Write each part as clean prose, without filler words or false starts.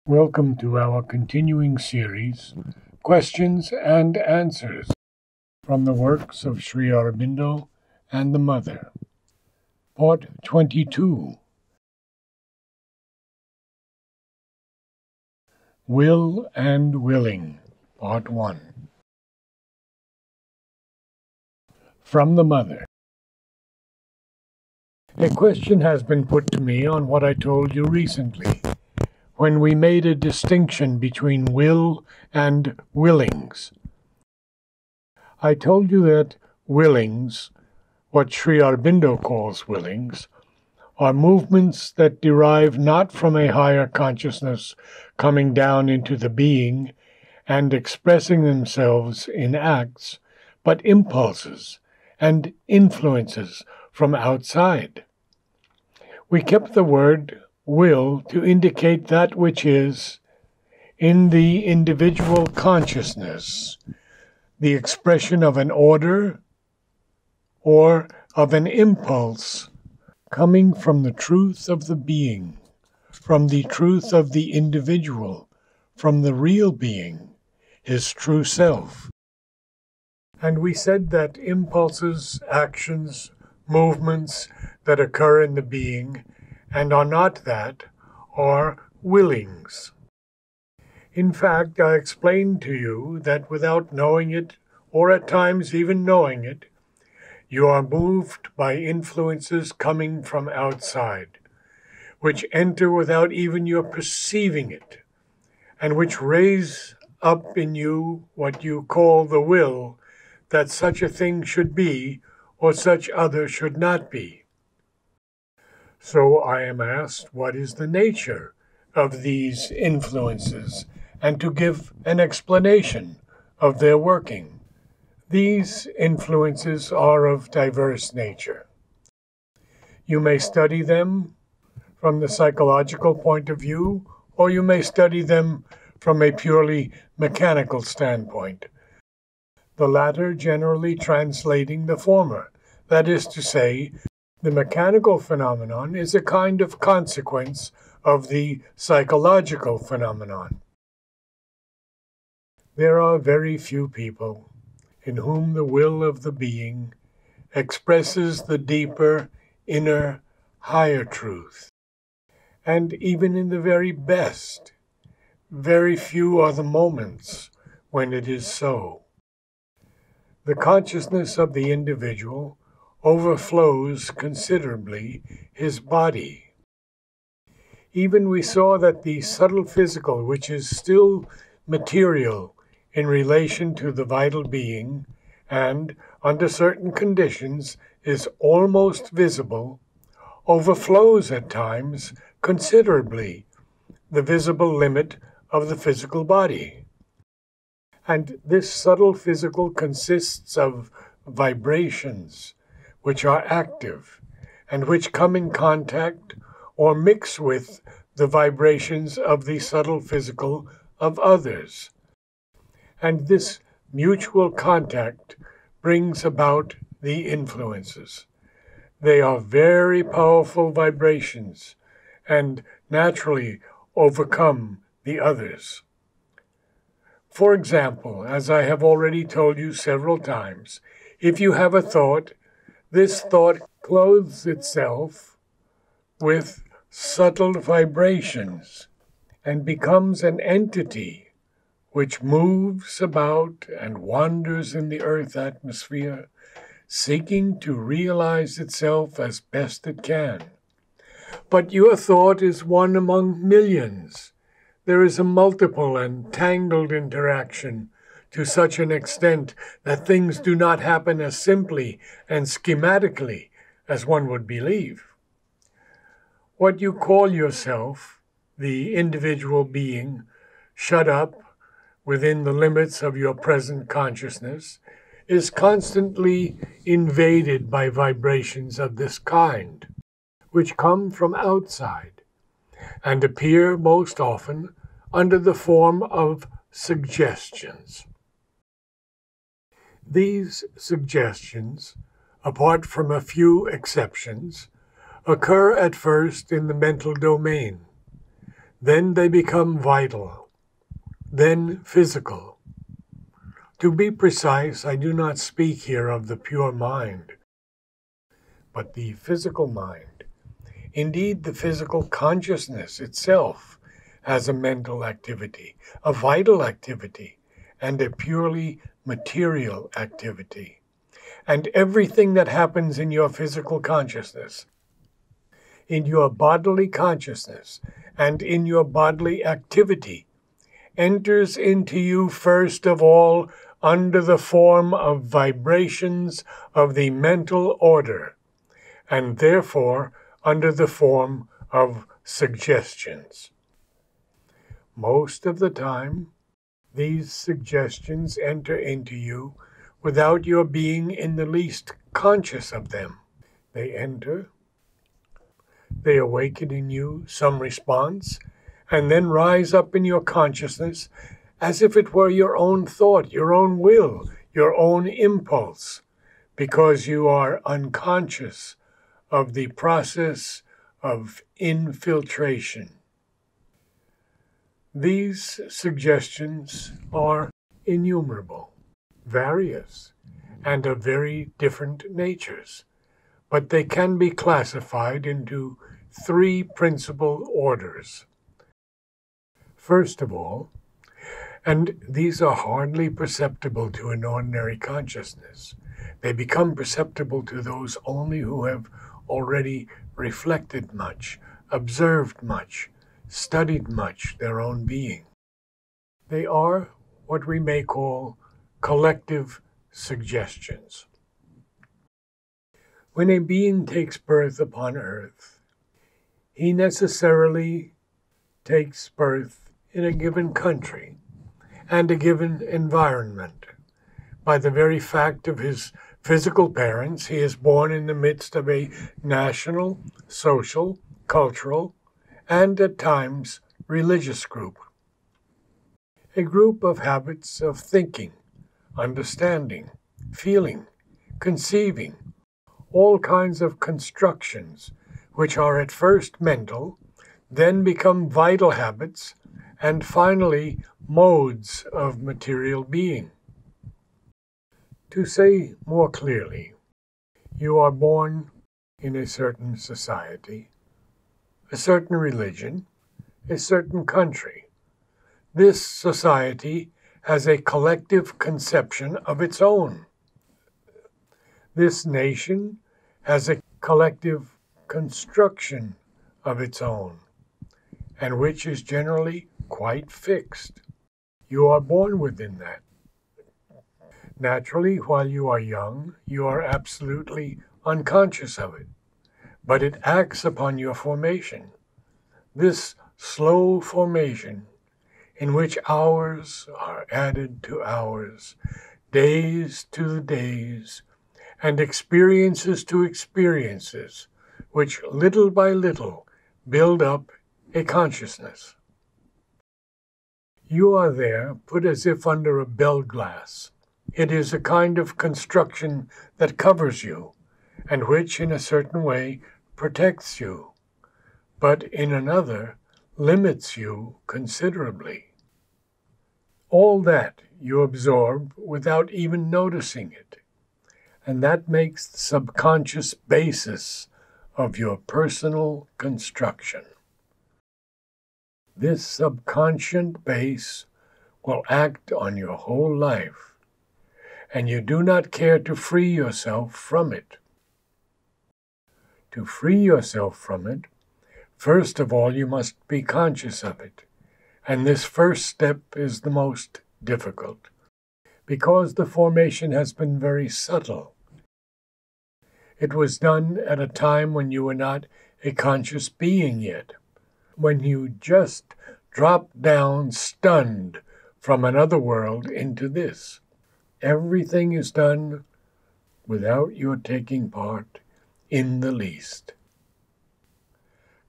Welcome to our continuing series, Questions and Answers, from the works of Sri Aurobindo and the Mother. Part 22, Will and Willing, Part 1. From the Mother. A question has been put to me on what I told you recently, when we made a distinction between will and willings. I told you that willings, what Sri Aurobindo calls willings, are movements that derive not from a higher consciousness coming down into the being and expressing themselves in acts, but impulses and influences from outside. We kept the word will to indicate that which is, in the individual consciousness, the expression of an order or of an impulse coming from the truth of the being, from the truth of the individual, from the real being, his true self. And we said that impulses, actions, movements that occur in the being and are not that are willings. In fact, I explained to you that without knowing it, or at times even knowing it, you are moved by influences coming from outside, which enter without even your perceiving it, and which raise up in you what you call the will that such a thing should be or such other should not be. So I am asked, what is the nature of these influences, and to give an explanation of their working. These influences are of diverse nature. You may study them from the psychological point of view, or you may study them from a purely mechanical standpoint, the latter generally translating the former. That is to say, the mechanical phenomenon is a kind of consequence of the psychological phenomenon. There are very few people in whom the will of the being expresses the deeper, inner, higher truth. And even in the very best, very few are the moments when it is so. The consciousness of the individual overflows considerably his body. Even we saw that the subtle physical, which is still material in relation to the vital being, and under certain conditions is almost visible, overflows at times considerably the visible limit of the physical body. And this subtle physical consists of vibrations, which are active, and which come in contact or mix with the vibrations of the subtle physical of others. And this mutual contact brings about the influences. They are very powerful vibrations, and naturally overcome the others. For example, as I have already told you several times, if you have a thought, this thought clothes itself with subtle vibrations and becomes an entity which moves about and wanders in the earth atmosphere, seeking to realize itself as best it can. But your thought is one among millions. There is a multiple and tangled interaction to such an extent that things do not happen as simply and schematically as one would believe. What you call yourself, the individual being, shut up within the limits of your present consciousness, is constantly invaded by vibrations of this kind, which come from outside, and appear most often under the form of suggestions. These suggestions, apart from a few exceptions, occur at first in the mental domain. Then they become vital, then physical. To be precise, I do not speak here of the pure mind, but the physical mind. Indeed, the physical consciousness itself has a mental activity, a vital activity, and a purely material activity. And everything that happens in your physical consciousness, in your bodily consciousness, and in your bodily activity enters into you first of all under the form of vibrations of the mental order, and therefore under the form of suggestions. Most of the time, these suggestions enter into you without your being in the least conscious of them. They enter, they awaken in you some response, and then rise up in your consciousness as if it were your own thought, your own will, your own impulse, because you are unconscious of the process of infiltration. These suggestions are innumerable, various, and of very different natures, but they can be classified into three principal orders. First of all, and these are hardly perceptible to an ordinary consciousness, they become perceptible to those only who have already reflected much, observed much, studied much their own being. They are what we may call collective suggestions. When a being takes birth upon earth, he necessarily takes birth in a given country and a given environment. By the very fact of his physical parents, he is born in the midst of a national, social, cultural, and at times religious group. A group of habits of thinking, understanding, feeling, conceiving, all kinds of constructions which are at first mental, then become vital habits, and finally modes of material being. To say more clearly, you are born in a certain society, a certain religion, a certain country. This society has a collective conception of its own. This nation has a collective construction of its own, and which is generally quite fixed. You are born within that. Naturally, while you are young, you are absolutely unconscious of it, but it acts upon your formation. This slow formation, in which hours are added to hours, days to the days, and experiences to experiences, which little by little build up a consciousness. You are there, put as if under a bell glass. It is a kind of construction that covers you, and which in a certain way protects you, but in another limits you considerably. All that you absorb without even noticing it, and that makes the subconscious basis of your personal construction. This subconscious base will act on your whole life, and you do not care to free yourself from it. To free yourself from it, first of all, you must be conscious of it, and this first step is the most difficult, because the formation has been very subtle. It was done at a time when you were not a conscious being yet, when you just dropped down stunned from another world into this. Everything is done without your taking part in the least.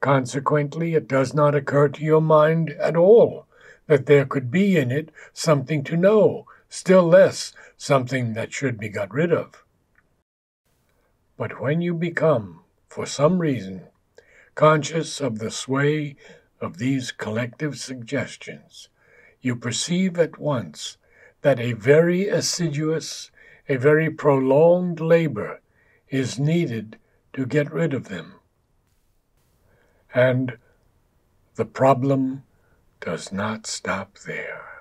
Consequently, it does not occur to your mind at all that there could be in it something to know, still less something that should be got rid of. But when you become, for some reason, conscious of the sway of these collective suggestions, you perceive at once that a very assiduous, a very prolonged labor is needed to get rid of them. And the problem does not stop there.